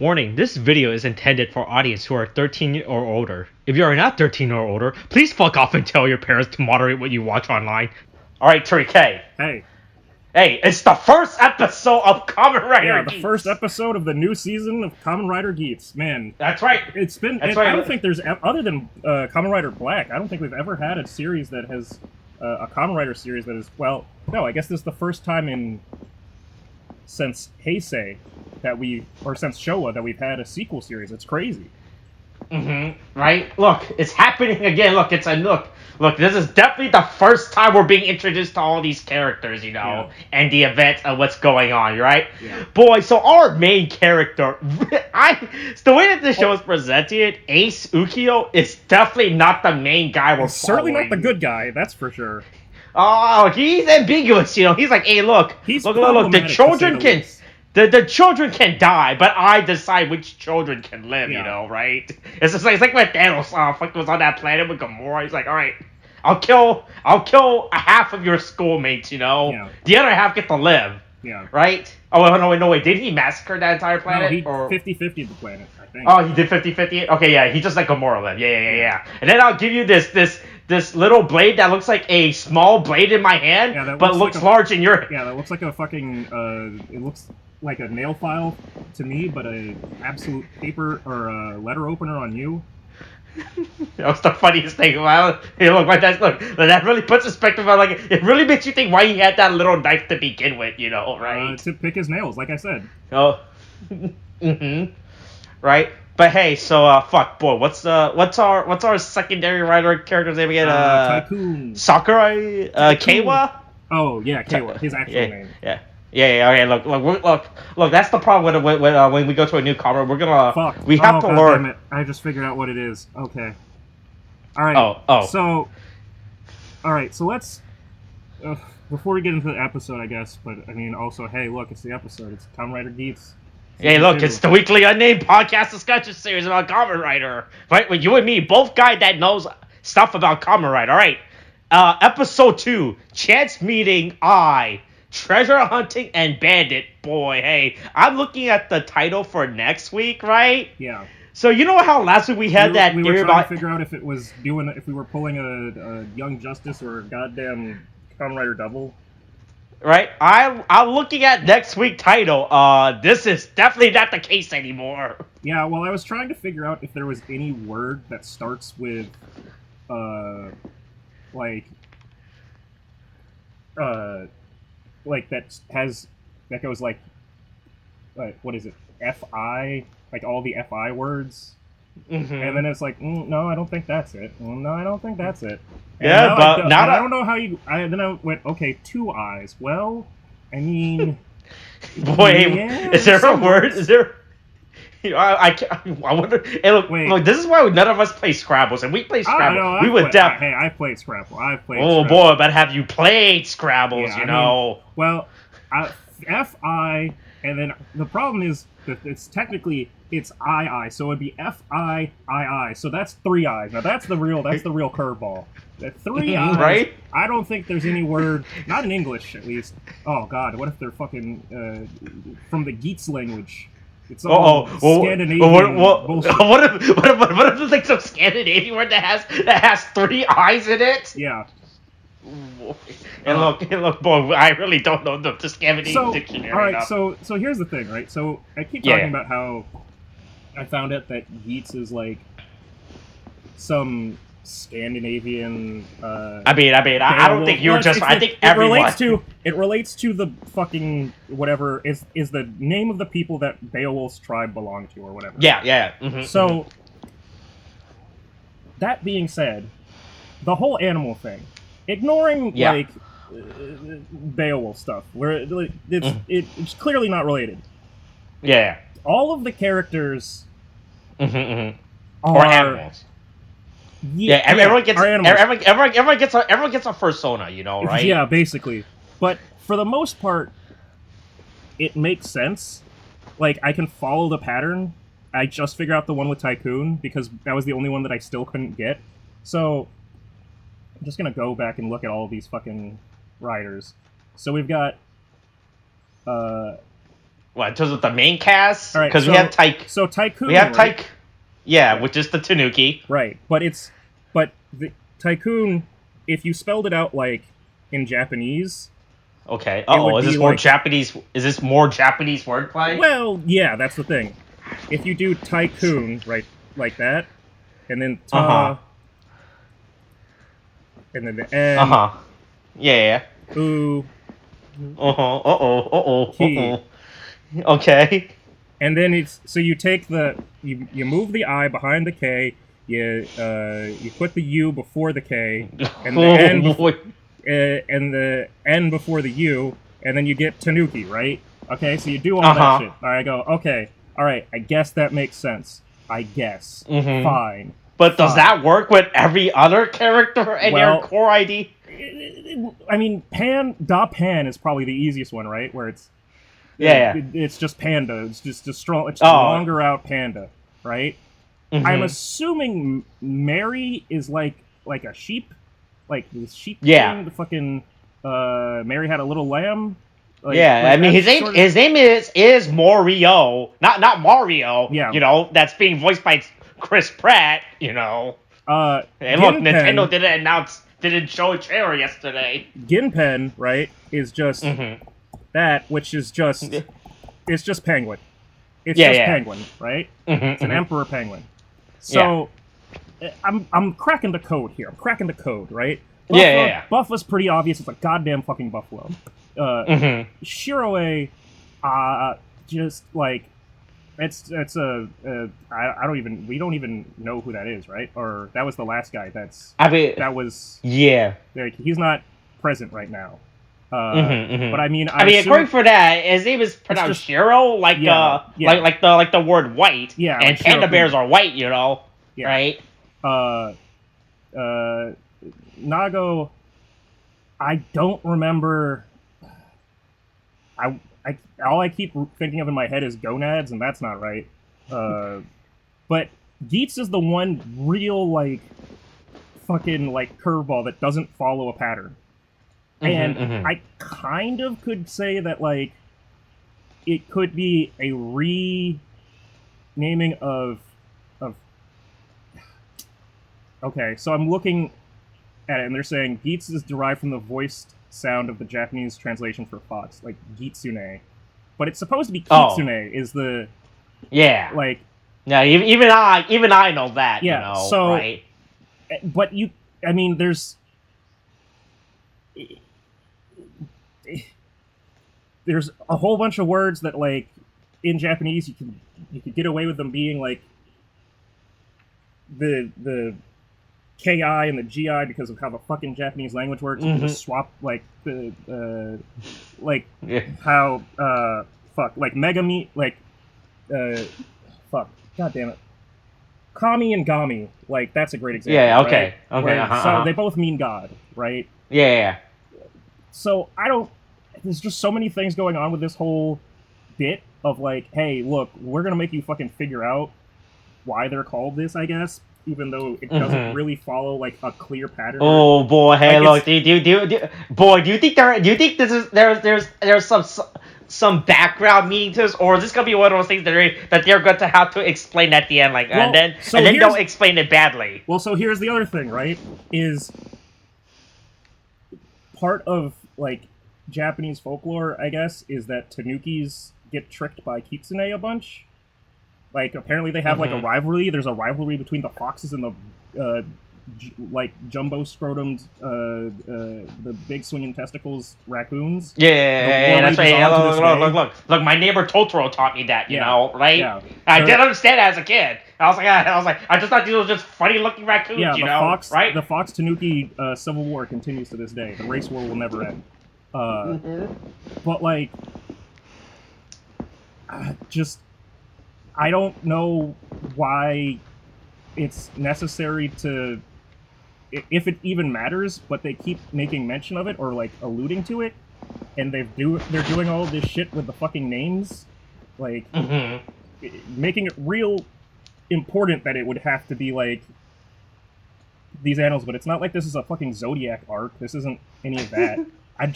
Warning, this video is intended for audience who are 13 or older. If you are not 13 or older, please fuck off and tell your parents to moderate what you watch online. Alright, Tariq, hey. Hey. Hey, it's the first episode of Kamen Rider Geats. Yeah, the first episode of the new season of Kamen Rider Geats. Man. That's right. It's been... I don't think there's... Other than Kamen Rider Black, I don't think we've ever had a series that has... a Kamen Rider series that is... Well, no, I guess this is the first time since Heisei that since Showa that we've had a sequel series. It's crazy. Right? Look, it's happening again. Look, Look, this is definitely the first time we're being introduced to all these characters, and the events of what's going on, right? Yeah. Boy, so our main character, the way that this show is presented, Ace Ukyo is definitely not the main guy we're certainly not the good guy, that's for sure. Oh, he's ambiguous, He's like, hey, look, look, the children can... The children can die, but I decide which children can live, right? It's just like when Thanos was on that planet with Gamora. He's like, all right, I'll kill a half of your schoolmates, Yeah. The other half get to live. Yeah. Right? Oh, no, wait. Did he massacre that entire planet? No, he 50-50'd the planet, I think. Oh, he did 50-50? Okay, yeah, he just let Gamora live. Yeah. And then I'll give you this little blade that looks like a small blade in my hand, but looks large in your... Yeah, that looks like a fucking... it looks like a nail file to me, but a absolute paper or a letter opener on you. That was the funniest thing. Hey, look, that really puts perspective on, it really makes you think why he had that little knife to begin with, right? To pick his nails, like I said. Oh. Right? But hey, so fuck, boy, what's our secondary writer character's name again? Tycoon. Sakurai Keiwa? Oh yeah, Keiwa, his actual name. Yeah. Okay. Look. That's the problem when we go to a new comic. We're gonna. Fuck. We have to God learn. Damn it. I just figured out what it is. Okay. All right. Oh. So. All right. So let's. Before we get into the episode, I guess. But I mean, also, hey, look, it's the episode. It's Kamen Rider Geats. Hey, look, it's the weekly unnamed podcast discussion series about Kamen Rider. Right, with you and me, both guys that knows stuff about Kamen Rider. All right. Episode 2, Chance Meeting Treasure Hunting and Bandit. Boy, hey, I'm looking at the title for next week, right? Yeah. So you know how last week we had we were trying to figure out if we were pulling a Young Justice or a goddamn Kamen Rider double. Right? I'm looking at next week's title. This is definitely not the case anymore. Yeah, well, I was trying to figure out if there was any word that starts with, that goes like, what is it? FI, like all the FI words, and then it's like, no, I don't think that's it. No, I don't think that's it. And I don't know how you. Then I went, okay, 2 eyes. Well, I mean, boy, is there a word? Is there? I wonder. Hey, look, this is why none of us play Scrabbles, and we play Scrabble. Hey, I played Scrabble. Oh boy, but have you played Scrabbles? Yeah, I mean, well, FI, and then the problem is that it's technically II, so it'd be FIII. So that's 3 eyes. Now that's the real curveball. The 3 eyes. Right? I don't think there's any word, not in English at least. Oh God, what if they're fucking from the Geats language? It's all Scandinavian bullshit. What if there's like some Scandinavian word that has 3 eyes in it? Yeah. And look, boy, I really don't know the Scandinavian dictionary. All right, so here's the thing, right? So I keep talking about how I found out that Geats is like some Scandinavian. I don't think you're just. I think everyone. It relates to the fucking whatever is the name of the people that Beowulf's tribe belonged to or whatever. Yeah. So that being said, the whole animal thing, ignoring like Beowulf stuff, where it's clearly not related. Yeah. All of the characters are animals. Yeah, everyone gets a persona, right? Yeah, basically. But for the most part, it makes sense. Like, I can follow the pattern. I just figured out the one with Tycoon, because that was the only one that I still couldn't get. So, I'm just gonna go back and look at all of these fucking riders. So we've got, What, in terms of the main cast? All right, Because we have Tyke. So Tycoon. We have right? Tyke. Yeah, which is the Tanuki. Right, but the Tycoon, if you spelled it out like in Japanese. Okay. Uh-oh, is this more like, Japanese? Is this more Japanese wordplay? Well, yeah, that's the thing. If you do Tycoon, right, like that, and then ta, and then the N. Yeah. Ooh. Uh-oh. Okay. And then it's so you take you move the I behind the K, you put the U before the K, and the N and the N before the U, and then you get Tanuki, right? Okay, so you do all that shit. I go, okay, all right, I guess that makes sense. I guess. Fine. But does that work with every other character in your core ID? I mean, Pan is probably the easiest one, right? Where it's it's just Panda. It's just a strong. It's longer out Panda, right? I'm assuming Mary is like a sheep, like the sheep thing. The fucking Mary had a little lamb. Like, I mean his name is Mario, not Mario. Yeah, you know, that's being voiced by Chris Pratt. You know. And look, Nintendo didn't show a trailer yesterday. Ginpen, right, is just that, which is just it's just penguin. It's just penguin, right? It's an emperor penguin. So I'm cracking the code here. I'm cracking the code, right? Buffa's pretty obvious. It's a goddamn fucking buffalo. Shiroe, just like it's I don't even we don't even know who that is, right? Or that was the last guy. Like, he's not present right now. But I mean, according for that, his name is pronounced Shiro, like the word white. Yeah, and like panda bears are white, you know, right? Nago, I don't remember. All I keep thinking of in my head is gonads, and that's not right. But Geats is the one real like fucking like curveball that doesn't follow a pattern. And I kind of could say that, like, it could be a renaming of... Okay, so I'm looking at it, and they're saying Geats is derived from the voiced sound of the Japanese translation for fox, like Gitsune. But it's supposed to be Kitsune, is the... Yeah. Like... Yeah, even I know that, you know, so, right? But I mean, there's a whole bunch of words that, like, in Japanese you could get away with them being like the KI and the GI because of how the fucking Japanese language works. You can just swap like how like Megami, like god damn it, Kami and Gami, like that's a great example. Yeah, okay, right? okay. So they both mean God, right? Yeah. So there's just so many things going on with this whole bit of like, hey, look, we're gonna make you fucking figure out why they're called this, I guess, even though it doesn't really follow like a clear pattern. Oh boy, hey, look, do you think there's some background meaning to this, or is this gonna be one of those things that they're going to have to explain at the end, like, and then don't explain it badly? Well, so here's the other thing, right? Is part of like Japanese folklore, I guess, is that Tanukis get tricked by Kitsune a bunch. Like, apparently they have like a rivalry. There's a rivalry between the foxes and the like jumbo scrotumed, the big swinging testicles raccoons. Yeah, that's right. Look, my neighbor Totoro taught me that, you know, right? Yeah. I didn't understand it as a kid. I was like, I just thought these were just funny looking raccoons, you know, right? The Fox Tanuki civil war continues to this day. The race war will never end. But like, I don't know why it's necessary to, if it even matters, but they keep making mention of it or like alluding to it, and they're doing all this shit with the fucking names, like making it real important that it would have to be like these animals. But it's not like this is a fucking Zodiac arc. This isn't any of that. I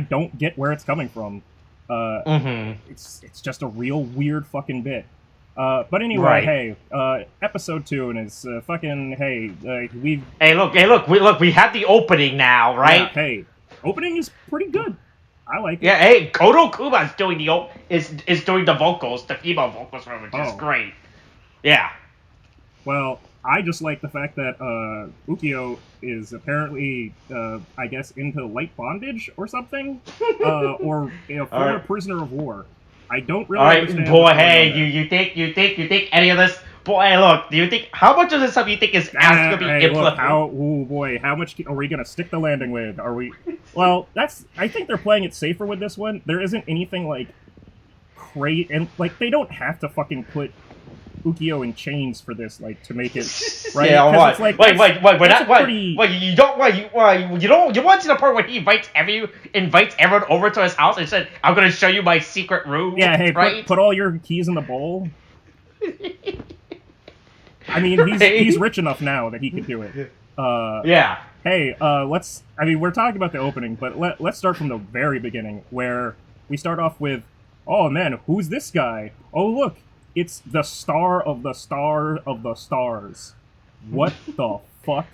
don't get where it's coming from. It's just a real weird fucking bit. But anyway, Right. hey, episode 2, and it's fucking, hey, we've... Hey, look, we have the opening now, right? Yeah, hey, opening is pretty good. I like it. Yeah, hey, Kodo Kuma's doing is doing the vocals, the female vocals for it, which is great. Yeah. Well, I just like the fact that Ukyo is apparently, I guess, into light bondage or something, or former prisoner of war. I don't really understand. Boy, hey, you think any of this? Boy, hey, look, do you think how much of this stuff you think is going to be implemented? How much are we gonna stick the landing with? Are we? Well, I think they're playing it safer with this one. There isn't anything like great, and like they don't have to fucking put Ukyo in chains for this, like, to make it right. Yeah, what? Like, wait, pretty... you want to see the part where he invites everyone over to his house and said, "I'm gonna show you my secret room." Yeah, hey, right? put all your keys in the bowl. I mean, he's rich enough now that he could do it. Yeah. Hey, we're talking about the opening, but let's start from the very beginning, where we start off with, oh man, who's this guy? Oh look, it's the star of the star of the stars. What the fuck?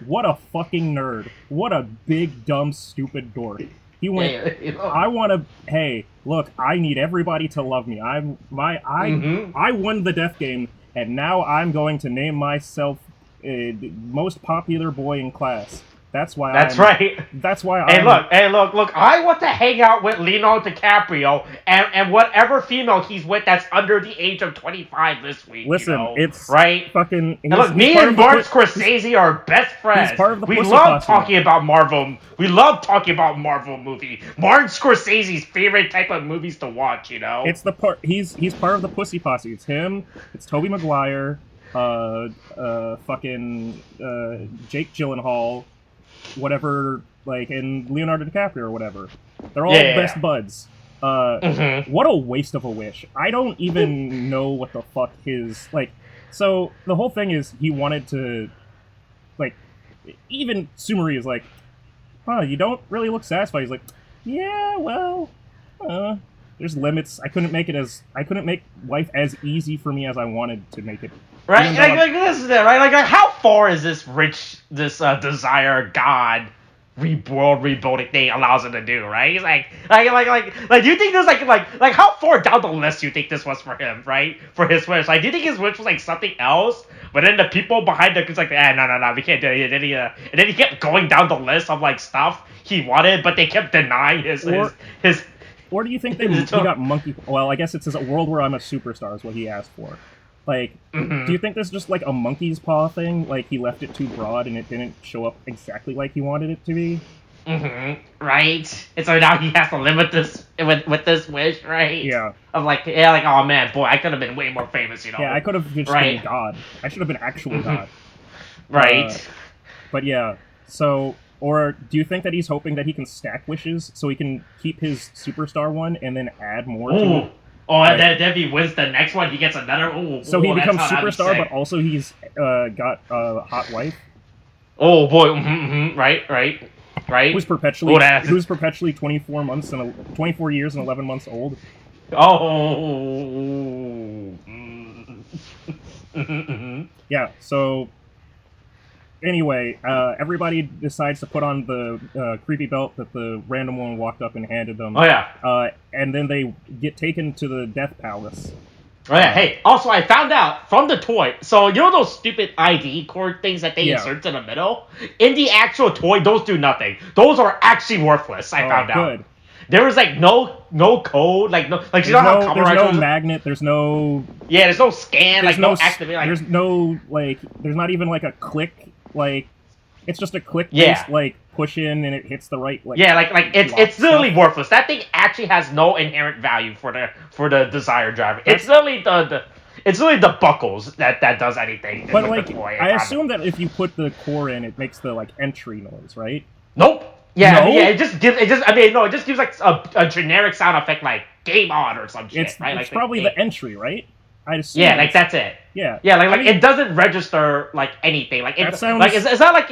What a fucking nerd. What a big, dumb, stupid dork. He went, I want to, hey, look, I need everybody to love me. I won the death game, and now I'm going to name myself the most popular boy in class. That's why right. That's why Hey, look, I want to hang out with Leonardo DiCaprio and whatever female he's with that's under the age of 25 this week. Listen, it's right. Fucking. And look, me and Martin Scorsese are best friends. He's part of the we love talking about Marvel. We love talking about Marvel movie. Martin Scorsese's favorite type of movies to watch. It's the part. He's part of the pussy posse. It's him. It's Tobey Maguire. Fucking Jake Gyllenhaal. Whatever, like, and Leonardo DiCaprio or whatever. They're all best buds. What a waste of a wish. I don't even know what the fuck his, like, so the whole thing is he wanted to, like, even Sumari is like, you don't really look satisfied. He's like, yeah, well, there's limits. I couldn't make life as easy for me as I wanted to make it. Right, like this is it, right? Like how far is this desire God world rebuilding thing allows him to do, right? He's like, do you think there's like how far down the list do you think this was for him, right? For his wish, like, do you think his wish was like something else? But then the people behind it was like, no, we can't do it. And then he kept going down the list of like stuff he wanted, but they kept denying his. Or do you think he got monkey? Well, I guess it's a world where I'm a superstar is what he asked for. Like, do you think this is just like a monkey's paw thing? Like, he left it too broad and it didn't show up exactly like he wanted it to be? Right? And so now he has to live with this with this wish, right? Yeah. Of like, oh man, boy, I could have been way more famous, Yeah, I could have just been God. I should have been actual God. Right. But yeah, so... Or do you think that he's hoping that he can stack wishes so he can keep his superstar one and then add more to it? Oh, and then if he wins the next one, he gets another. So he becomes superstar, but also he's got a hot wife. Oh boy, right. Who's perpetually 24 years and 11 months old. Oh. Yeah. So. Anyway, everybody decides to put on the creepy belt that the random woman walked up and handed them. Oh, yeah. And then they get taken to the Death Palace. Oh, yeah. Hey, also, I found out from the toy. So, you know those stupid ID cord things that they insert in the middle? In the actual toy, those do nothing. Those are actually worthless, I found out. Good. There was, like, no code, like, no, like, you know how there's no magnet, there's no... Yeah, there's no scan, like, no activate, like... There's no, like, there's not even, like, a click. Like, it's just a click-based, like, push in and it hits the right, like... Yeah, like it's literally worthless. That thing actually has no inherent value for the Desire driver. It's literally the buckles that does anything. But, like, the toy, I assume that if you put the core in, it makes the, like, entry noise, right? Nope. Yeah, no? It just gives, like, a generic sound effect, like, game on or some shit, right? It's probably the entry, right? I'd assume. Yeah, like that's it. Yeah. Yeah, like it doesn't register like anything. Like it sounds... it's not like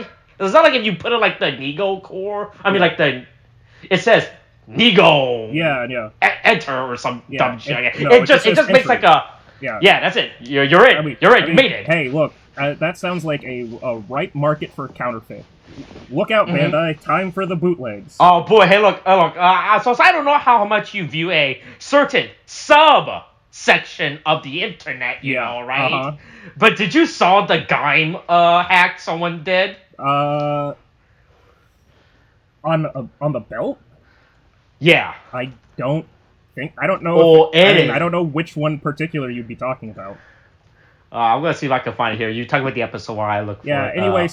if you put in like the Nego core. I mean, like it says Nego. Yeah. Enter or some dumb shit. No, it just makes like a. Yeah. Yeah, that's it. You're in. You're in. You made it. Hey, look, that sounds like a ripe market for counterfeit. Look out, Bandai! Time for the bootlegs. Oh boy! Hey, look. So I don't know how much you view a certain section of the internet. You know, right? Uh-huh. But did you saw the Gaim hack someone did? On the belt? Yeah. I don't know. I don't know which one particular you'd be talking about. I'm gonna see if I can find it here. You talk about the episode where I look for it. Anyway,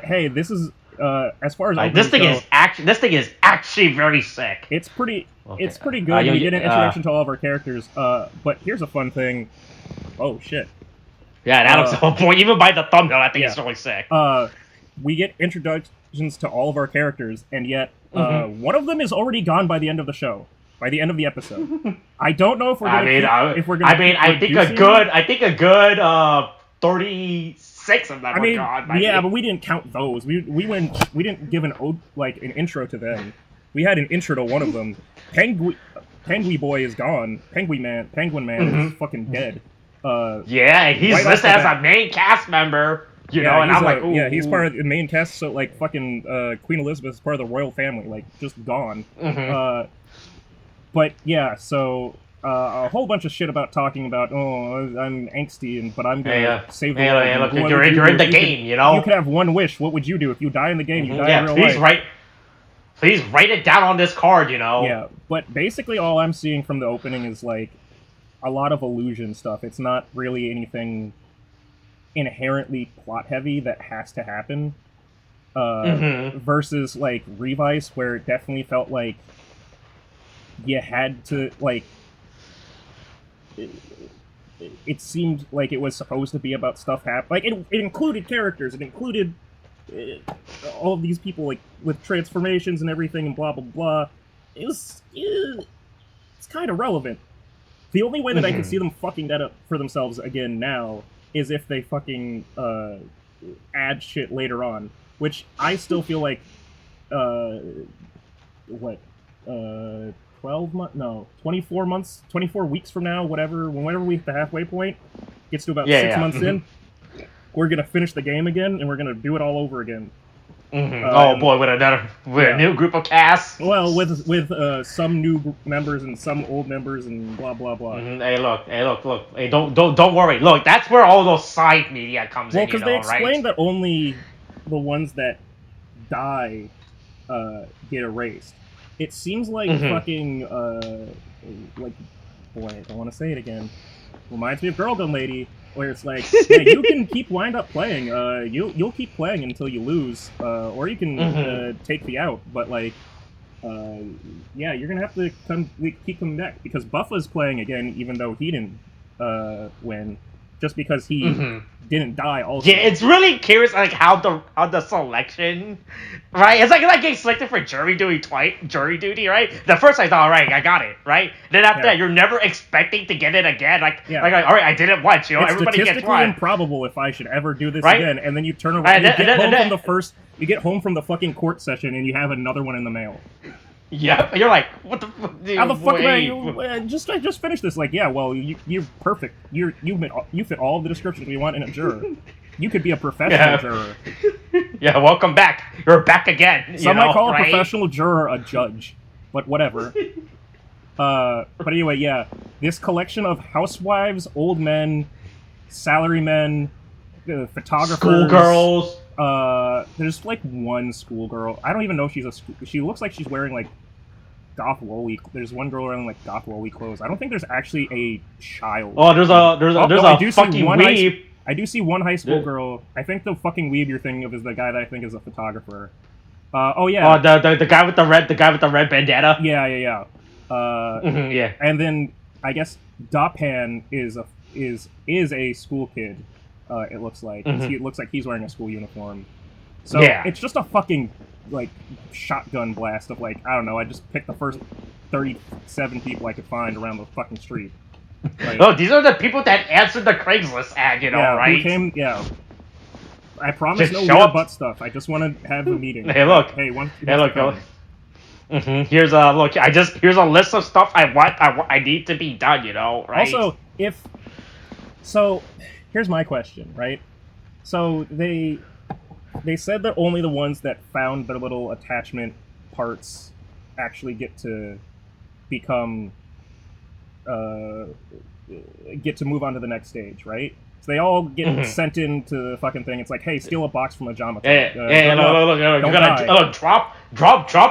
hey, this is as far as this thing is actually very sick. It's pretty good. We get an introduction to all of our characters. But here's a fun thing. Oh shit. Yeah, that looks oh boy, even by the thumbnail, I think it's really sick. We get introductions to all of our characters, and yet one of them is already gone by the end of the show. By the end of the episode, I don't know if we're gonna. I think a good 36 of them are gone. But we didn't count those. We didn't give an intro to them. We had an intro to one of them. Penguin Boy is gone. Penguin Man is fucking dead. He's listed as a main cast member. You know, and I'm like, ooh, he's part of the main cast. So like, fucking Queen Elizabeth is part of the royal family. Like, just gone. But yeah, so a whole bunch of shit about talking about, I'm angsty, but I'm gonna save the world. Look, you're in the game, you know. You could have one wish. What would you do if you die in the game? You die in real life. Please write it down on this card, you know. Yeah, but basically all I'm seeing from the opening is like a lot of illusion stuff. It's not really anything inherently plot heavy that has to happen. Versus like Revice, where it definitely felt like you had to, like, it seemed like it was supposed to be about stuff like it included characters, it included all of these people like with transformations and everything and blah blah blah. It's kind of relevant. The only way that I can see them fucking that up for themselves again now is if they fucking add shit later on, which I still feel like 24 months, 24 weeks from now, whenever we hit the halfway point, gets to about 6 months in, we're gonna finish the game again, and we're gonna do it all over again. Oh boy, with a new group of cast. Well, with some new members and some old members and blah blah blah. Hey, look. Hey, don't worry. Look, that's where all those side media comes in. Well, because they explained that only the ones that die get erased. It seems like fucking like, boy, I don't want to say it again. Reminds me of Girl Gun Lady, where it's like, yeah, you can wind up playing. You'll keep playing until you lose, or you can take the out. But like, yeah, you're gonna have to keep coming back because Buffa's playing again, even though he didn't win, just because he didn't die. Also, yeah, it's really curious, like how the selection, right? It's like getting selected for jury duty, right? The first I thought, all right, I got it, right? Then after that, you're never expecting to get it again. Like, all right, I did it once, you know. It's everybody gets one. Statistically improbable if I should ever do this again, and then you turn around, you get home from the fucking court session, and you have another one in the mail. Yeah, you're like, what the fuck? How the fuck am I just finished this? Like, yeah, well, you're perfect. You fit all of the descriptions we want in a juror. You could be a professional juror. Yeah, welcome back. You're back again. Some might call a professional juror a judge, but whatever. But anyway, yeah, this collection of housewives, old men, salarymen, photographers, schoolgirls. There's like one schoolgirl. I don't even know if she looks like she's wearing like goth loli. There's one girl wearing like goth loli clothes. I don't think there's actually a child. Oh, there's a fucking weeb. I do see one high school girl. I think the fucking weeb you're thinking of is the guy that I think is a photographer. Oh yeah. Oh, the guy with the red bandana. Yeah. Yeah. And then I guess Dapan is a school kid. It looks like. It looks like he's wearing a school uniform. So it's just a fucking like shotgun blast of like, I don't know, I just picked the first 37 people I could find around the fucking street. Like, these are the people that answered the Craigslist ad, right? I promise no weird butt stuff. I just want to have a meeting. Hey, look. Hey, look. Here's a look. Here's a list of stuff I need to be done. Right? Also, here's my question, right? So they said that only the ones that found their little attachment parts actually get to become get to move on to the next stage, right? So they all get sent into the fucking thing. It's like, hey, steal a box from a Jama. Yeah, look, you gotta drop.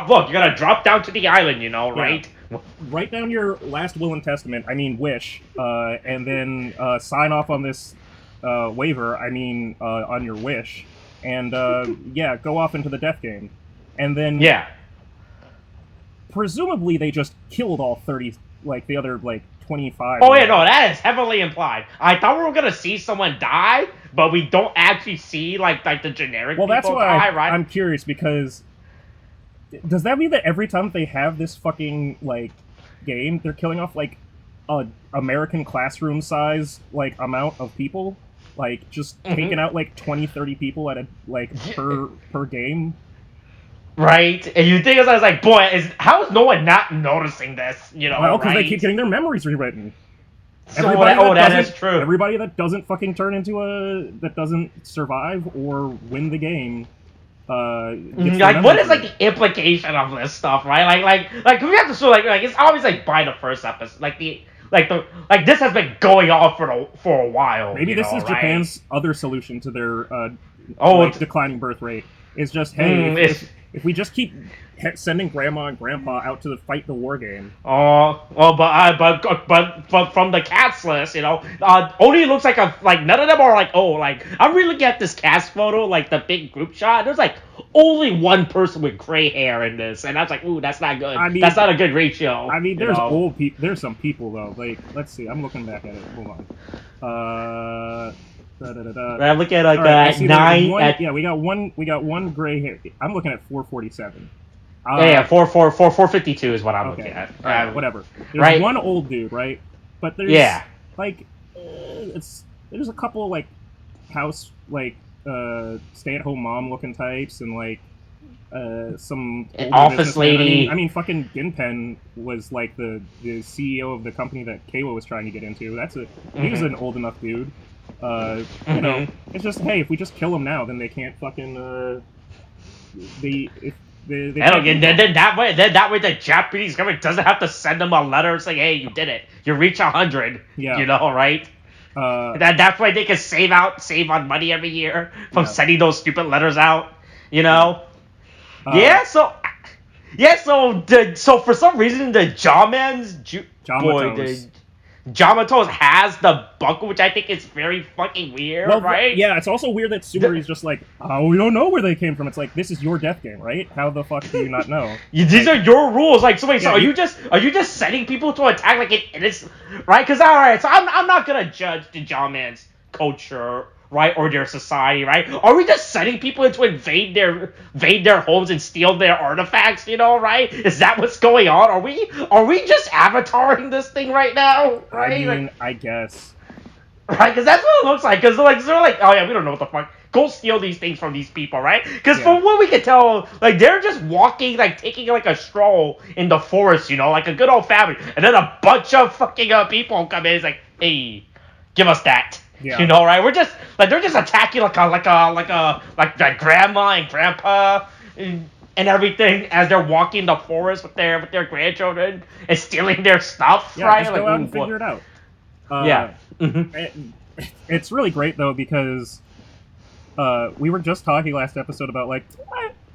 Look, you gotta drop down to the island, right? Yeah. Write down your last will and testament. I mean, wish, and then sign off on this waiver. I mean, on your wish, and go off into the death game, and then presumably they just killed all 30, like the other 25. Oh yeah, no, that is heavily implied. I thought we were gonna see someone die, but we don't actually see like the generic people that's why die, right? I'm curious, because does that mean that every time they have this fucking game, they're killing off a American classroom size amount of people, just taking out 20, 30 people at a per game? Right, and you think I was like, boy, how is no one not noticing this? Well, because they keep getting their memories rewritten. So that is true. Everybody that doesn't fucking turn into that doesn't survive or win the game. What is the implication of this stuff, right? Like we have to show it's always by the first episode, this has been going on for a while. Maybe this is right? Japan's other solution to their declining birth rate. Is just if we just keep sending grandma and grandpa out to fight the war game. But from the cast list, only looks like none of them are I'm really looking at this cast photo, the big group shot. There's only one person with gray hair in this, and I was like, ooh, that's not good. That's not a good ratio. I mean, there's old people. There's some people though. Let's see. I'm looking back at it. Hold on. I'm looking at 9. We got one gray hair. I'm looking at 447. 452 is what I'm looking at. Whatever. There's one old dude, right? But there's there's a couple house stay-at-home mom looking types and some office lady. I mean, fucking Ginpen was the CEO of the company that Kawa was trying to get into. He was an old enough dude. It's just, hey, if we just kill them now, then they can't fucking then that way the Japanese government doesn't have to send them a letter saying, hey, you did it, you reach 100. Right? That's why they can save on money every year from sending those stupid letters out. So for some reason the Jamatos has the buckle, which I think is very fucking weird, right? Yeah, it's also weird that Suguri's just we don't know where they came from. It's this is your death game, right? How the fuck do you not know? These are your rules. So are you just sending people to attack it is right? Because alright, so I'm not gonna judge the Jaman's culture, right, or their society, right? Are we just sending people to invade their homes and steal their artifacts, right? Is that what's going on? Are we just avataring this thing right now? Right? I mean, I guess. Right, because that's what it looks like. Because they're oh yeah, we don't know what the fuck. Go steal these things from these people, right? Because from what we can tell, they're just walking, taking a stroll in the forest, like a good old family, and then a bunch of fucking people come in. It's hey, give us that. Yeah. Right? We're just they're just attacking like grandma and grandpa and everything as they're walking the forest with their grandchildren and stealing their stuff. Yeah, right? Just go out and figure it out. It's really great though, because we were just talking last episode about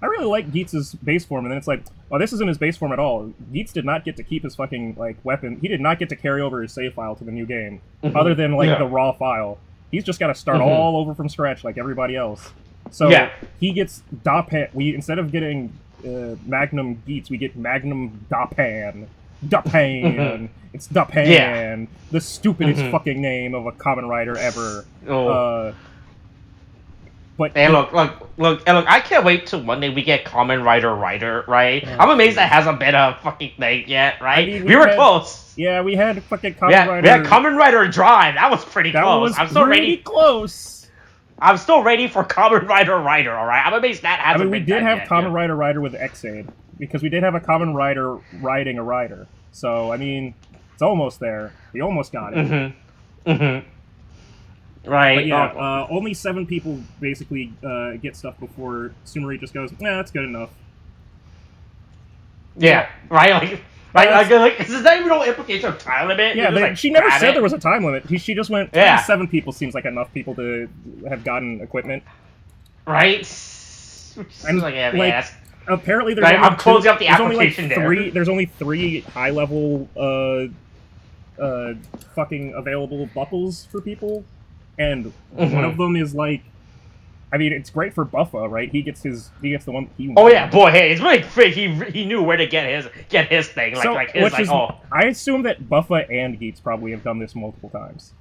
I really like Geats' base form, and then it's oh, this isn't his base form at all. Geats did not get to keep his fucking weapon. He did not get to carry over his save file to the new game, other than the raw file. He's just got to start all over from scratch like everybody else. So he gets Dapan. Instead of getting Magnum Geats, we get Magnum Dapan. Dapan. It's Dapan. Yeah. The stupidest fucking name of a Kamen Rider ever. But look! I can't wait till one day we get Kamen Rider, right? Yeah, I'm amazed that hasn't been a fucking thing yet, right? I mean, we were close. Yeah, we had fucking Kamen Rider. We had Kamen Rider Drive. That was pretty close. I'm still ready. Close. I'm still ready for Kamen Rider, all right? I'm amazed that hasn't been done yet. We did have Kamen Rider with Xaid, because we did have a Kamen Rider riding a rider. So I mean, it's almost there. We almost got it. Mm-hmm. Mm-hmm. Right. But yeah, only 7 people basically get stuff before Sumari just goes, nah, that's good enough. Yeah. Right. Like, is there even no implication of time limit? Yeah, she never said there was a time limit. She just went, 7 people seems like enough people to have gotten equipment. Right? And like, yeah, like, apparently there's right, only I'm closing up the application there's only 3 high-level fucking available buckles for people, and one of them is like, I mean, it's great for Buffa, right? He gets the one he wants. Oh yeah, boy, hey, it's really great. He knew where to get his thing. I assume that Buffa and Geats probably have done this multiple times,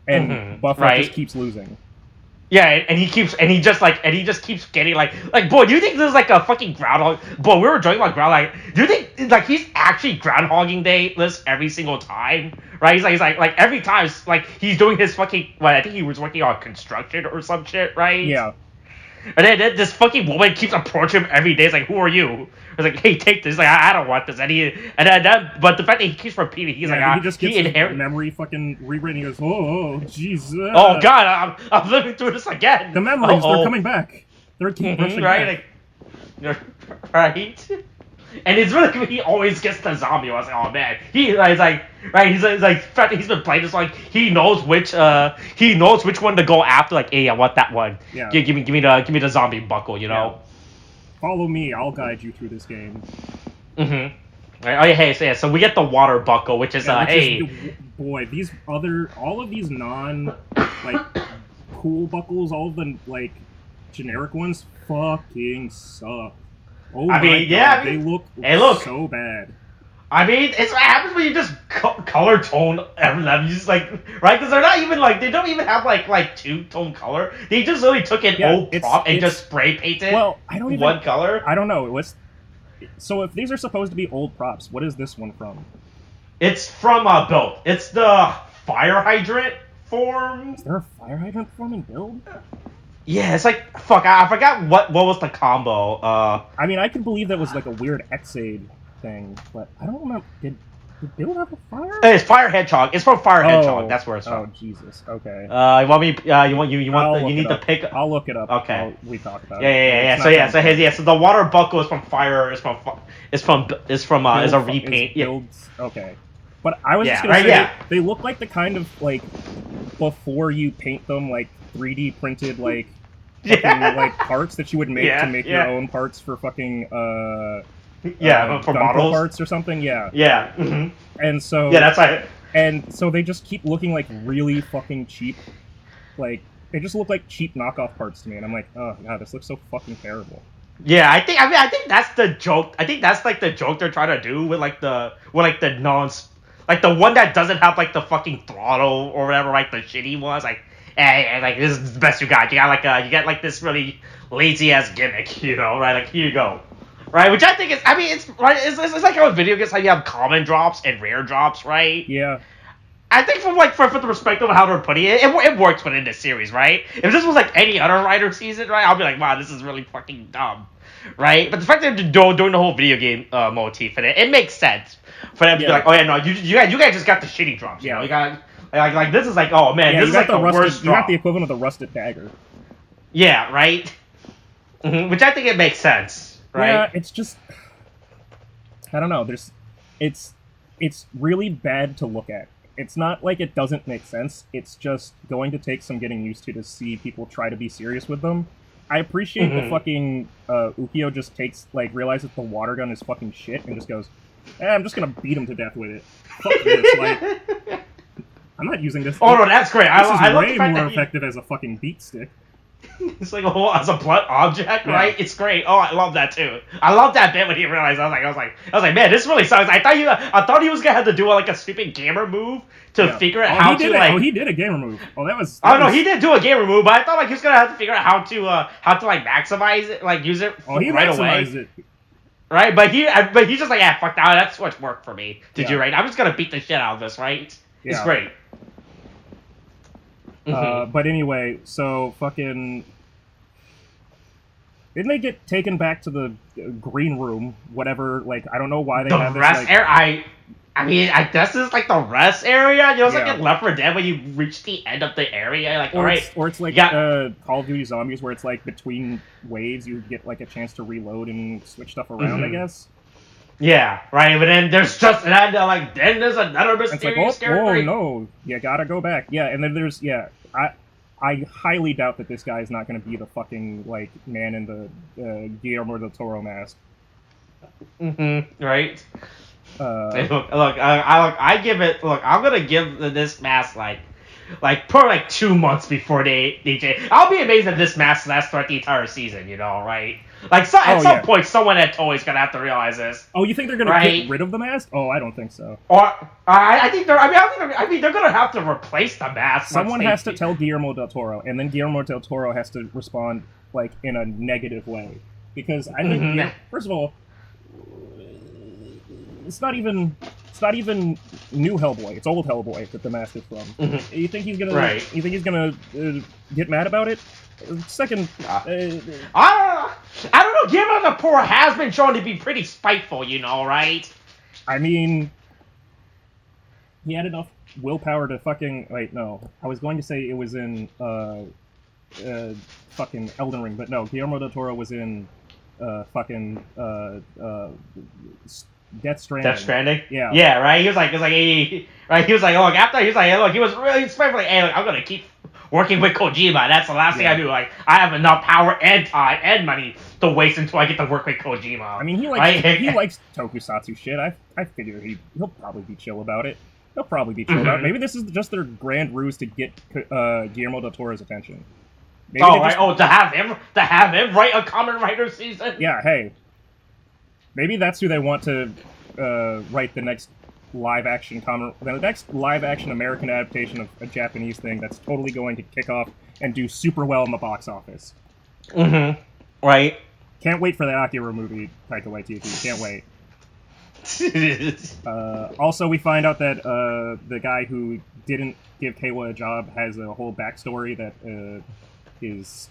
and Buffa just keeps losing. Yeah, and he just keeps getting like, boy, do you think this is like a fucking groundhog? Boy, we were joking about groundhog. Do you think like he's actually groundhogging day this every single time? Right? He's like every time, like he's doing his fucking. Well, I think he was working on construction or some shit, right? Yeah. And then this fucking woman keeps approaching him every day. It's like, who are you? It's like, hey, take this. He's like, I don't want this. But the fact that he keeps repeating, he's like, he just gets his memory fucking rewritten. He goes, oh, Jesus. Oh God, I'm living through this again. The memories, they're coming back. They're keep rushing back. Like, right. And it's really good. He always gets the zombie. I was like, oh man, he's like, the fact that he's been playing this, like, he knows which one to go after. Like, hey, I want that one. Yeah. Give me the zombie buckle. You know. Yeah. Follow me. I'll guide you through this game. Mm-hmm. Right. Oh yeah. Hey. So we get the water buckle, which is boy, all of these non like cool buckles, all of them like generic ones, fucking suck. Oh my God, they look so bad. I mean, it's what happens when you just color tone everything. You just like, right? Because they're not even like, they don't even have like two-tone color. They just literally took an old prop and just spray painted one color. I don't know. So if these are supposed to be old props, what is this one from? It's from Build. It's the fire hydrant form. Is there a fire hydrant form in Build? Yeah, it's like, fuck, I forgot what was the combo. I mean, I can believe that was like a weird X-Aid thing, but I don't remember. Did Build have a fire? It's Fire Hedgehog. It's from Fire Hedgehog. That's where it's from. Oh Jesus. Okay. You want me? You need to pick. I'll look it up. Okay. We talk about it. Yeah. So the water buckle is from Fire. Is a repaint. Builds, okay. But I was just gonna say they look like the kind of like before you paint them like 3D printed like fucking like parts that you would make to make your own parts for fucking for models parts or something. Yeah. Mm-hmm. And so that's like. And so they just keep looking like really fucking cheap. Like they just look like cheap knockoff parts to me, and I'm like, oh God, this looks so fucking terrible. Yeah, I think that's the joke. I think that's like the joke they're trying to do with the like the one that doesn't have like the fucking throttle or whatever, like the shitty ones. Like, hey, like this is the best you got. You got like this really lazy ass gimmick, you know, right? Like here you go, right? Which I think is, I mean, it's right. It's like how video games, how you have common drops and rare drops, right? Yeah. I think from the perspective of how they're putting it, it works within the series, right? If this was like any other Rider season, right, I'll be like, wow, this is really fucking dumb, right? But the fact that they're doing the whole video game motif in it makes sense for them to be like, oh yeah, no, you guys just got the shitty drops, you know, you got like this is like, oh man, this is like the worst drop. You got the equivalent of the rusted dagger. Yeah, right. Mm-hmm. Which I think it makes sense, right? Yeah, it's just, I don't know. It's really bad to look at. It's not like it doesn't make sense. It's just going to take some getting used to see people try to be serious with them. I appreciate the fucking Ukyo just realizes the water gun is fucking shit and just goes, I'm just gonna beat him to death with it. Fuck this, like, I'm not using this. Oh no, that's great. This is way more effective as a fucking beat stick. It's like as a blunt object, right? It's great. Oh, I love that too. I love that bit when he realized. I was like, man, this really sucks. I thought he was gonna have to do like a stupid gamer move to figure out how to like. Oh, he did a gamer move. Oh, that was. No, he did do a gamer move, but I thought like he was gonna have to figure out how to like maximize it, like use it he right maximized away. It. Right, but he's just like, yeah, fuck that. That's what's work for me to do. Right, I'm just gonna beat the shit out of this. Right, it's great. But anyway, so fucking. Didn't they get taken back to the green room? Whatever. Like, I don't know why they The have this. rest Like, area. I mean, I guess it's like the rest area. You know, it's Yeah. like in Left 4 Dead when you reach the end of the area. Like, or alright. it's like Yeah. Call of Duty Zombies, where it's like between waves you get like a chance to reload and switch stuff around. I guess. Yeah, right. But then there's just then there's another It's like, mysterious whoa, character. no, you gotta go back. Yeah, and then there's I highly doubt that this guy is not going to be the fucking like man in the Guillermo del Toro mask. Right. Uh, I give it. Look, I'm gonna give this mask probably 2 months before they change. I'll be amazed if this mask lasts throughout the entire season. You know, right? Like, at some point, someone at Toei's gonna have to realize this. Oh, you think they're gonna get rid of the mask? Oh, I don't think so. Or I think they're. I mean, they're gonna have to replace the mask. Someone has to tell Guillermo del Toro, and then Guillermo del Toro has to respond like in a negative way, because I think first of all, it's not even new Hellboy. It's old Hellboy that the mask is from. You think he's gonna? Right. You think he's gonna get mad about it? Second, I don't know. Guillermo del Toro has been shown to be pretty spiteful, you know, right? I mean, he had enough willpower to fucking. Wait, no. I was going to say it was in fucking Elden Ring, but no. Guillermo del Toro was in fucking Death Stranding. Death Stranding. Yeah. Yeah. Right. He was like, right. He was like, look. After he was like, look. He was really spiteful. Like, hey, look, I'm gonna keep working with Kojima. That's the last thing I do. Like, I have enough power and time and money to waste until I get to work with Kojima. I mean, he likes tokusatsu shit. I figure he'll probably be chill about it. He'll probably be chill about it. Maybe this is just their grand ruse to get Guillermo del Toro's attention. Maybe to have him write a Kamen Rider season. Yeah. Hey. Maybe that's who they want to write the next live action American adaptation of a Japanese thing that's totally going to kick off and do super well in the box office. Right. Can't wait for the Akira movie, Taika Waititi. Can't wait. Also, we find out that the guy who didn't give Kayla a job has a whole backstory that is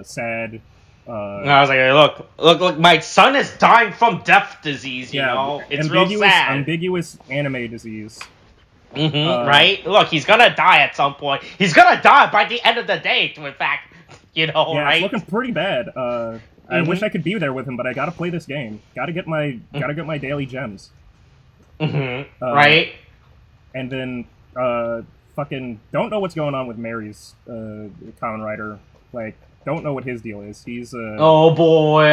sad. I was like, hey, look, my son is dying from death disease, you know? It's real sad. Ambiguous anime disease. Right? Look, he's gonna die at some point. He's gonna die by the end of the day, in fact, you know, yeah, right? It's looking pretty bad. I wish I could be there with him, but I gotta play this game. Gotta get my daily gems. Right? And then, fucking don't know what's going on with Mary's Kamen Rider. Like, don't know what his deal is. He's oh boy,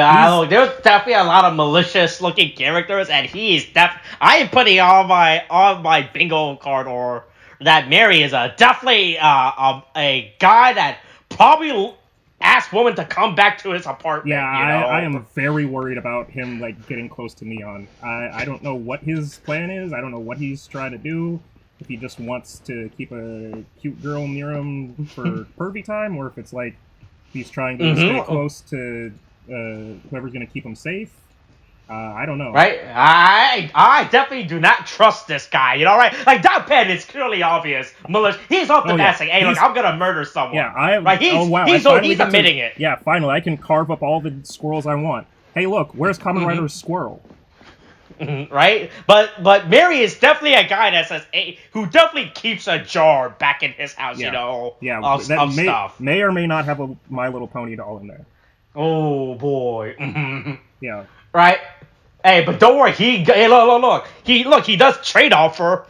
there's definitely a lot of malicious looking characters, and I am putting on my bingo card or that Mary is definitely a guy that probably asked women to come back to his apartment. Yeah, you know? I am very worried about him like getting close to Neon. I don't know what his plan is. I don't know what he's trying to do. If he just wants to keep a cute girl near him for pervy time, or if it's like he's trying to stay close to whoever's going to keep him safe. I don't know. Right? I definitely do not trust this guy, you know, right? Like, that pen is clearly obvious. He's off the bat saying, hey, look, I'm going to murder someone. Yeah, He's admitting it. Yeah, finally, I can carve up all the squirrels I want. Hey, look, where's Kamen Rider's squirrel? Right? But Mary is definitely a guy that says, who definitely keeps a jar back in his house, you know, of stuff. May or may not have a My Little Pony doll in there. Oh, boy. Yeah. Right? Hey, but don't worry. Look. He does trade offer.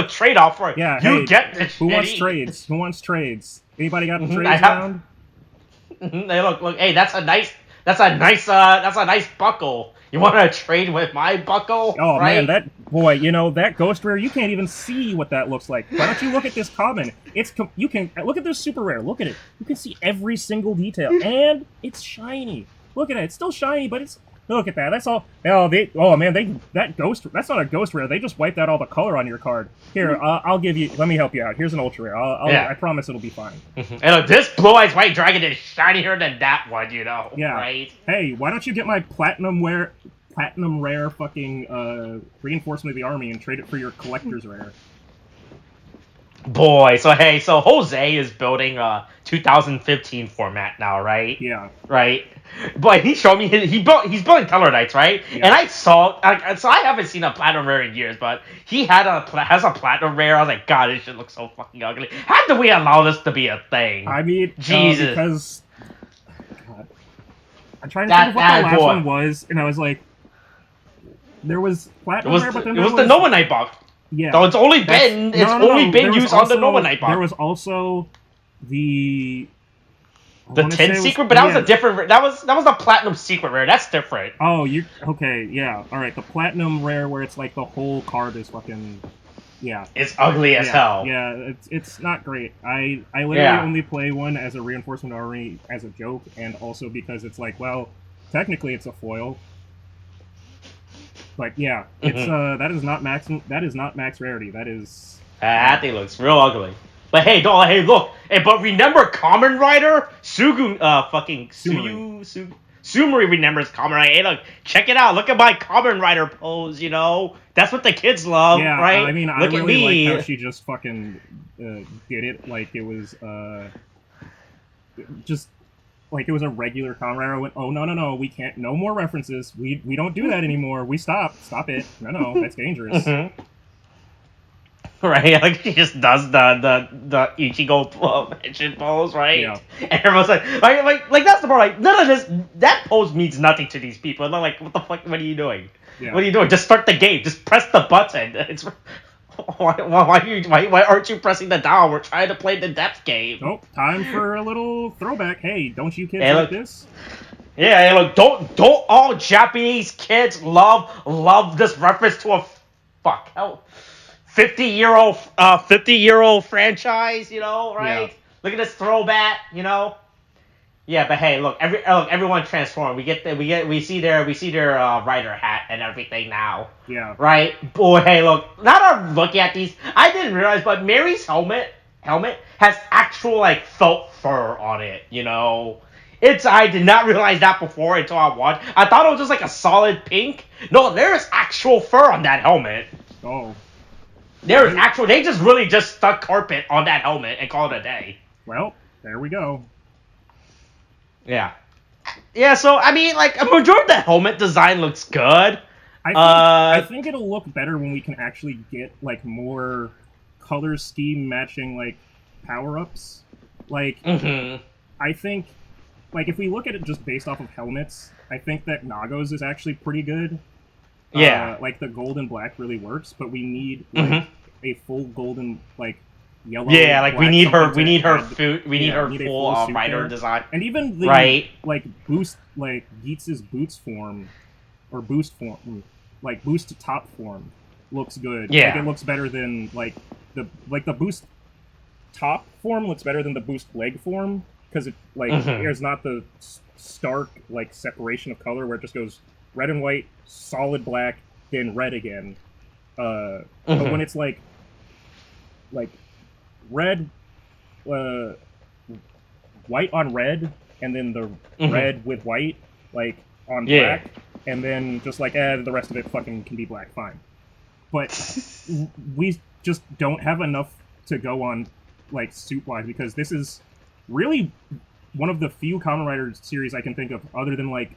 Trade offer. Yeah, get this Who wants trades? Anybody got the trades around? Hey, look. Hey, that's a nice buckle. You want to trade with my buckle? Oh, right? man, that ghost rare, you can't even see what that looks like. Why don't you look at this common? You can look at this super rare. Look at it. You can see every single detail, and it's shiny. Look at it. It's still shiny, but it's look at that. That's all. That ghost. That's not a ghost rare. They just wiped out all the color on your card. Here, I'll give you. Let me help you out. Here's an ultra rare. I promise it'll be fine. And look, this blue eyes white dragon is shinier than that one. You know. Yeah. Right. Hey, why don't you get my platinum rare fucking reinforcement of the army and trade it for your collector's rare? Boy, so Jose is building a 2015 format now, right? Yeah. Right. Boy, he showed me he's building Tellarknights, right? Yeah. And I saw, so I haven't seen a platinum rare in years, but he has a platinum rare. I was like, God, this shit looks so fucking ugly. How do we allow this to be a thing? I mean, Jesus, because God. I'm trying to think of what the last one was, and I was like, there was platinum rare, but then it was the Nova Night box. Yeah. So it's only been used on the Nova Night box. There was also the 10 secret, but that was a different. That was the platinum secret rare. That's different. Oh, okay? Yeah, all right. The platinum rare, where it's like the whole card is fucking. Yeah. It's ugly as hell. Yeah, it's not great. I literally only play one as a reinforcement army as a joke, and also because it's like, well, technically it's a foil. But yeah, it's that is not max rarity. That is that thing looks real ugly. But hey, look. Hey, but remember Kamen Rider? Sumari remembers Kamen Rider. Hey, look, check it out. Look at my Kamen Rider pose, you know? That's what the kids love, right? I mean, look I really like how she just fucking did it like it was just like it was a regular Kamen Rider. Went, oh no, we can't. No more references. We don't do that anymore. We stop it. No, that's dangerous. Right, like she just does the Ichigo mention pose, right? Yeah. And everyone's like that's the part. Like none of this, that pose means nothing to these people. And they're like, what the fuck? What are you doing? Yeah. What are you doing? Just start the game. Just press the button. It's why aren't you pressing the down? We're trying to play the depth game. Nope. Time for a little throwback. Hey, don't you kids like this? Yeah, hey, look, don't all Japanese kids love this reference to a 50-year-old franchise, you know, right? Yeah. Look at this throwback, you know. Yeah, but hey, look, everyone transformed. We see their rider hat and everything now. Yeah. Right? Boy, hey, look. Now that I'm looking at these, I didn't realize, but Mary's helmet has actual like felt fur on it, you know. I did not realize that before until I watched. I thought it was just like a solid pink. No, there is actual fur on that helmet. Oh. There is actual. They just really just stuck carpet on that helmet and called it a day. Well, there we go. Yeah. Yeah, so, I mean, like, a majority of the helmet design looks good. I think it'll look better when we can actually get, like, more color scheme matching, like, power-ups. Like, I think, like, if we look at it just based off of helmets, I think that Nago's is actually pretty good. Yeah. Like, the gold and black really works, but we need, like, a full golden, like, yellow. Yeah, like we need her full rider design. And even the like boost, like Geats' boots form, or boost form, like boost top form, looks good. Yeah, like it looks better than the boost top form looks better than the boost leg form because it there's not the stark like separation of color where it just goes red and white, solid black, then red again. But when it's like red, white on red, and then the red with white, like, on black, and then just like, the rest of it fucking can be black, fine. But we just don't have enough to go on, like, suit-wise, because this is really one of the few Kamen Rider series I can think of, other than, like,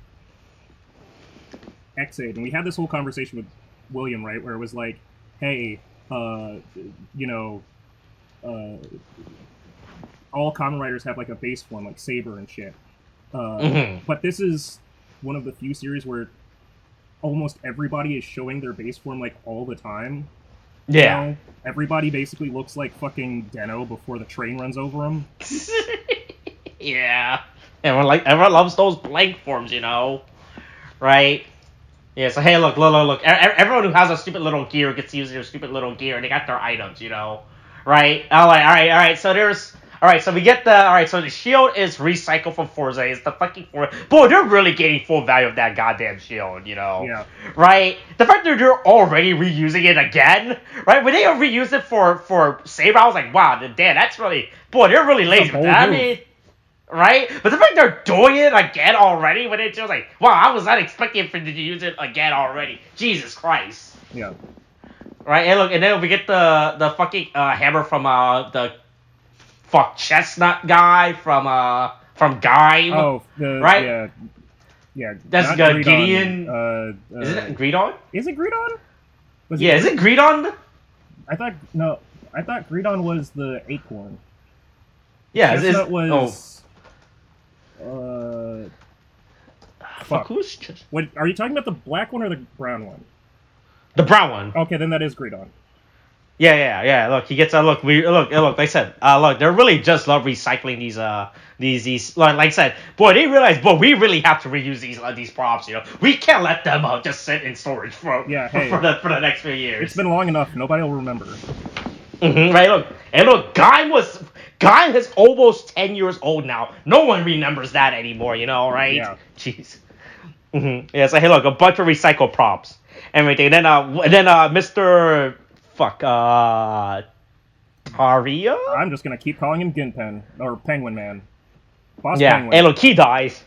X-Aid. And we had this whole conversation with William, right, where it was like, hey, you know, all Kamen Riders have like a base form, like Saber and shit. But this is one of the few series where almost everybody is showing their base form like all the time. Yeah. You know? Everybody basically looks like fucking Deno before the train runs over them. Yeah. Everyone loves those blank forms, you know? Right? Yeah, so hey, look. Everyone who has a stupid little gear gets to use their stupid little gear, and they got their items, you know? Right? All right. So so we get so the shield is recycled from Forza. It's the fucking Forza. Boy, they're really getting full value of that goddamn shield, you know? Yeah. Right? The fact that they're already reusing it again, right? When they reused it for Saber, I was like, wow, damn, that's really... Boy, they're really lazy with that. I mean... Right? But the fact they're doing it again already, when it's just like, wow, I was not expecting for them to use it again already. Jesus Christ. Yeah. right? And look, and then we get the fucking hammer from the chestnut guy from Gaim, Oh, right? yeah. That's Not Gideon. Is it Greedon? Is it Greedon? Yeah, is it Greedon? I thought Greedon was the acorn. Yeah, Chestnut oh. was. Fuck. Who's just What are you talking about? The black one or the brown one? the brown one? Okay, then that is Greedon. Yeah. Look, he gets look. Look. Like I said, look, they're really just love recycling these. Like I said, boy, they realize, boy, we really have to reuse these props. You know, we can't let them just sit in storage for for the next few years. It's been long enough. Nobody will remember. Right. Look. Guy is almost 10 years old now. No one remembers that anymore. You know, right? Yeah. Jeez. Yeah. So hey, look, a bunch of recycled props, everything. And then Mr. Taria? I'm just gonna keep calling him Ginpen or Penguin Man. Boss Yeah, Penguin. and look, he dies.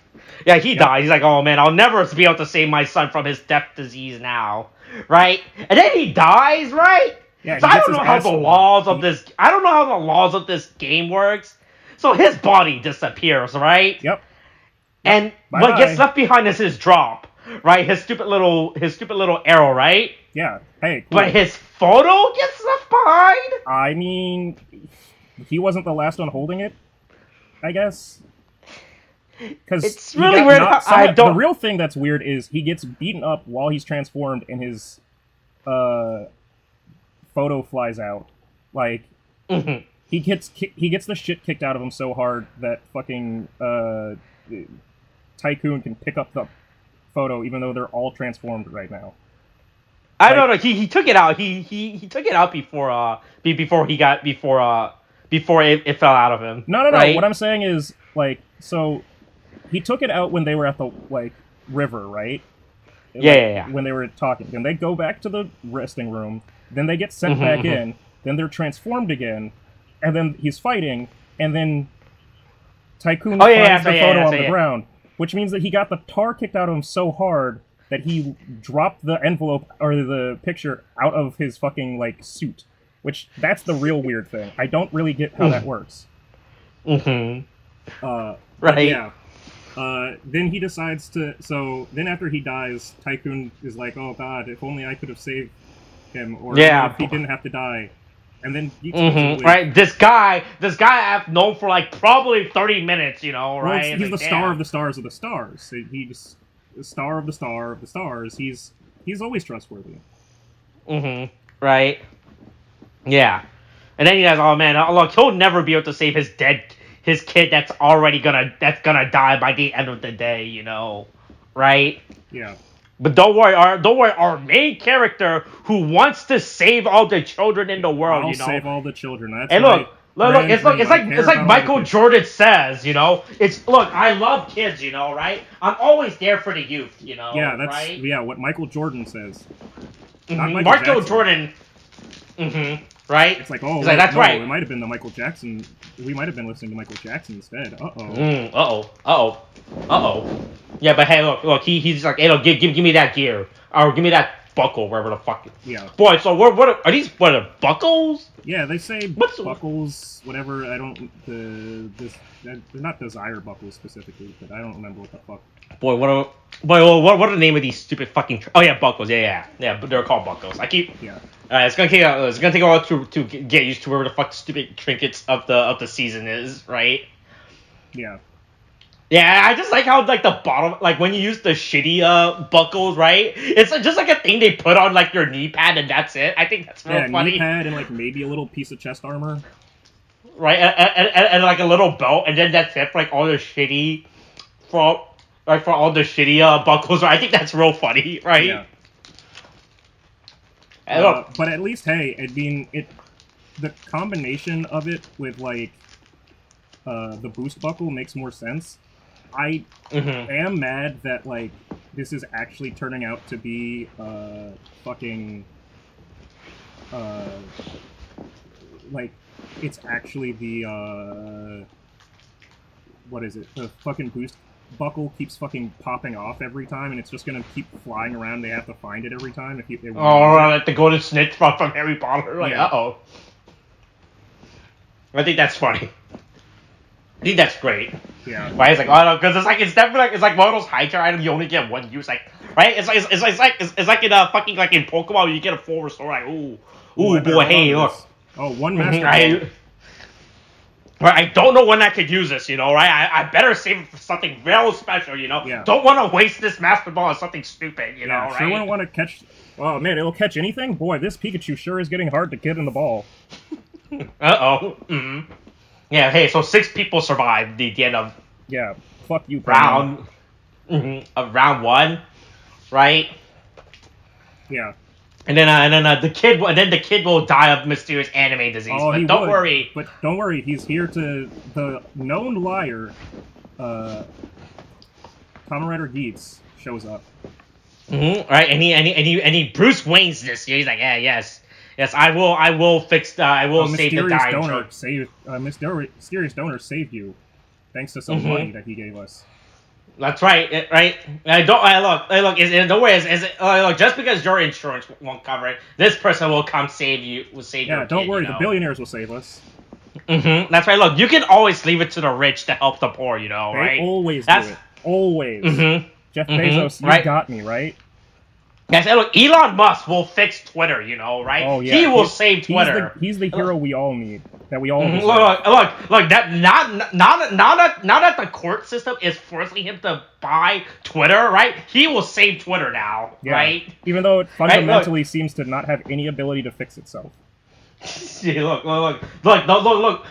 Yeah, he dies. He's like, oh man, I'll never be able to save my son from his death disease now, right? And then he dies, right? Yeah, so I don't know how the laws of this. I don't know how the laws of this game works. So his body disappears, right? Yep. And what gets left behind is his drop, right? His stupid little arrow, right? Yeah. Hey. Cool. But his photo gets left behind. I mean, he wasn't the last one holding it, I guess. Because it's really weird. The real thing that's weird is he gets beaten up while he's transformed, and his photo flies out. Like he gets the shit kicked out of him so hard that fucking Tycoon can pick up the photo, even though they're all transformed right now. I don't know. He took it out. He took it out before it fell out of him. No. Right? What I'm saying is so he took it out when they were at the river, right? Yeah. When they were talking, then they go back to the resting room. Then they get sent back in. Then they're transformed again, and then he's fighting, and then Tycoon finds the photo on the ground, which means that he got the tar kicked out of him so hard that he dropped the envelope or the picture out of his fucking suit. Which that's the real weird thing. I don't really get how that works. Right. Yeah. Then he decides to. So then after he dies, Tycoon is like, "Oh God, if only I could have saved him, or if he didn't have to die." And then right, this guy I've known for probably 30 minutes, you know, right? Well, he's the star of the stars of the stars. He's the star of the star of the stars. He's always trustworthy. Right. Yeah. And then he goes, oh man, look, he'll never be able to save his kid that's gonna die by the end of the day, you know, right? Yeah. But don't worry, our main character who wants to save all the children in the world, you know. Save all the children. That's and look, it's like Michael Jordan says, you know. I love kids, you know, right? I'm always there for the youth, you know. Yeah, that's right? What Michael Jordan says. Michael Jordan. Right? It's like, that's right. It might have been the Michael Jackson. We might have been listening to Michael Jackson instead. Yeah, but hey, look, he's like, hey, look, give me that gear, or give me that buckle, wherever the fuck. Yeah. Boy, so what are these? What are buckles? Yeah, they say buckles, whatever. I don't. They're not desire buckles specifically, but I don't remember what the fuck. Boy, what are the name of these stupid fucking? Oh yeah, buckles. Yeah. But they're called buckles. Yeah. It's gonna take a while to get used to whatever the fuck the stupid trinkets of the season is, right? Yeah. Yeah, I just like how the bottom, when you use the shitty buckles, right? It's just a thing they put on your knee pad and that's it. I think that's real funny. Knee pad and maybe a little piece of chest armor. Right, and a little belt, and then that's it for all the shitty for all the shitty buckles. Right? I think that's real funny, right? Yeah. But at least, hey, I mean, the combination of it with the boost buckle makes more sense. I am mad that this is actually turning out to be fucking it's actually the what is it? The fucking buckle keeps fucking popping off every time, and it's just gonna keep flying around. They have to find it every time. If they like the golden snitch from Harry Potter. Like, yeah. uh-oh. I think that's funny. I think that's great. Yeah. Right? It's like, oh no, because it's definitely like, it's like one of those high tier items you only get one use. Like, right? It's like in fucking like in Pokemon where you get a full restore. Like, ooh boy, hey, look. Oh, one master. Right, I don't know when I could use this, right? I better save it for something real special, Yeah. Don't want to waste this Master Ball on something stupid, know, right? Sure wouldn't want to catch... Oh, man, it'll catch anything? Boy, this Pikachu sure is getting hard to get in the ball. Uh-oh. Mm-hmm. Yeah, hey, so 6 people survived the end of... Yeah, fuck you, round... of round 1, right? Yeah. And then the kid will die of mysterious anime disease. Oh, but don't worry. But don't worry, he's here to the known liar. Kamen Rider Geats shows up. Right, and he Bruce Wayne's this year. He's like, yeah, yes, I will fix. I will save the dying mysterious donor saved you, thanks to some money that he gave us. That's right, right. Look. Don't worry. Look, just because your insurance won't cover it, this person will come save you. Will save you. Yeah, don't worry. The billionaires will save us. That's right. Look, you can always leave it to the rich to help the poor. Right? They always do it. Always. Jeff Bezos, you got me right. Yes, and look, Elon Musk will fix Twitter. Right? Oh yeah. He will save Twitter. He's the hero we all need. That we all deserve. Look. That now that the court system is forcing him to buy Twitter, right? He will save Twitter now, right? Even though it fundamentally seems to not have any ability to fix itself. See, look. So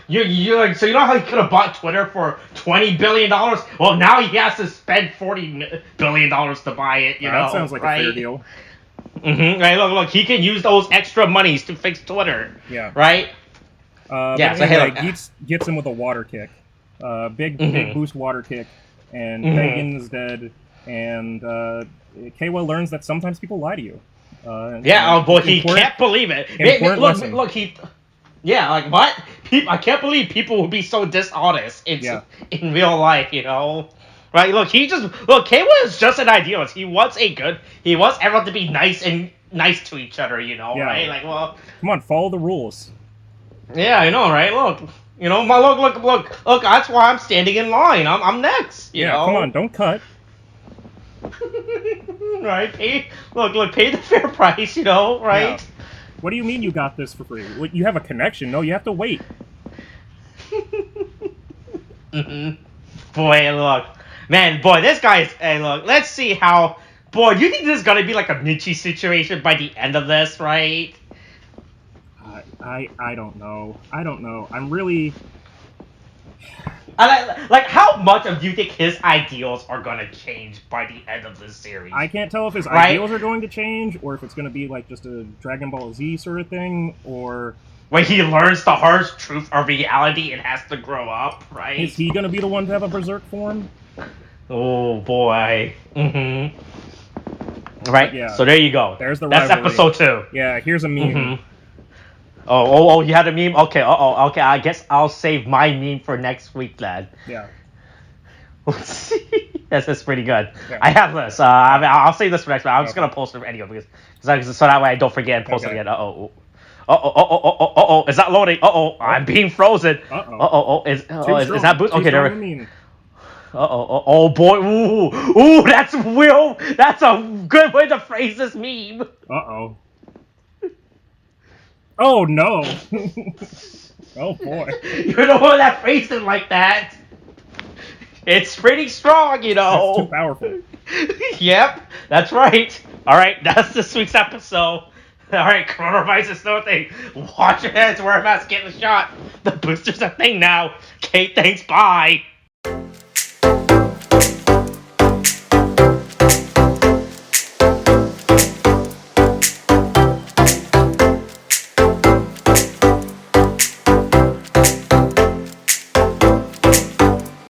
you know how he could have bought Twitter for $20 billion? Well, now he has to spend $40 billion to buy it. That sounds like a fair deal. Right. Look. He can use those extra monies to fix Twitter. Yeah. Right. Geats gets him with a water kick. Big boost water kick, and Penguin's dead, and Kayla learns that sometimes people lie to you. He can't believe it. What? I can't believe people would be so dishonest in real life, Right? Look, Kayla is just an idealist. He wants everyone to be nice to each other, right? Like, well, come on, follow the rules. Yeah, I know, right? Look, look. That's why I'm standing in line. I'm next. You know? Come on, don't cut. Right? Pay the fair price. Right? Yeah. What do you mean you got this for free? You have a connection? No, you have to wait. Boy, this guy's. Hey, look. Let's see how. Boy, do you think this is gonna be like a Michi situation by the end of this, right? I don't know. I'm really... how much do you think his ideals are going to change by the end of this series? I can't tell if his ideals are going to change, or if it's going to be like just a Dragon Ball Z sort of thing, or... When he learns the harsh truth of reality and has to grow up, right? Is he going to be the one to have a berserk form? Oh, boy. Right? Yeah. So there you go. There's the rivalry. That's episode 2. Yeah, here's a meme. Oh, you had a meme? Okay, okay, I guess I'll save my meme for next week, then. Yeah. Let's see. That's pretty good. Yeah. I have this. I'll save this for next week. I'm just going to post it anyway, because so that way I don't forget and post it again. Is that loading? I'm being frozen. Is that boost? Okay, there we go. Oh boy. Ooh, that's a good way to phrase this meme. Oh no! Oh boy! You don't want that phrasing like that. It's pretty strong, That's too powerful. Yep, that's right. All right, that's this week's episode. All right, coronavirus is no thing. Wash your hands, wear a mask, get the shot. The booster's a thing now. Okay, thanks, bye.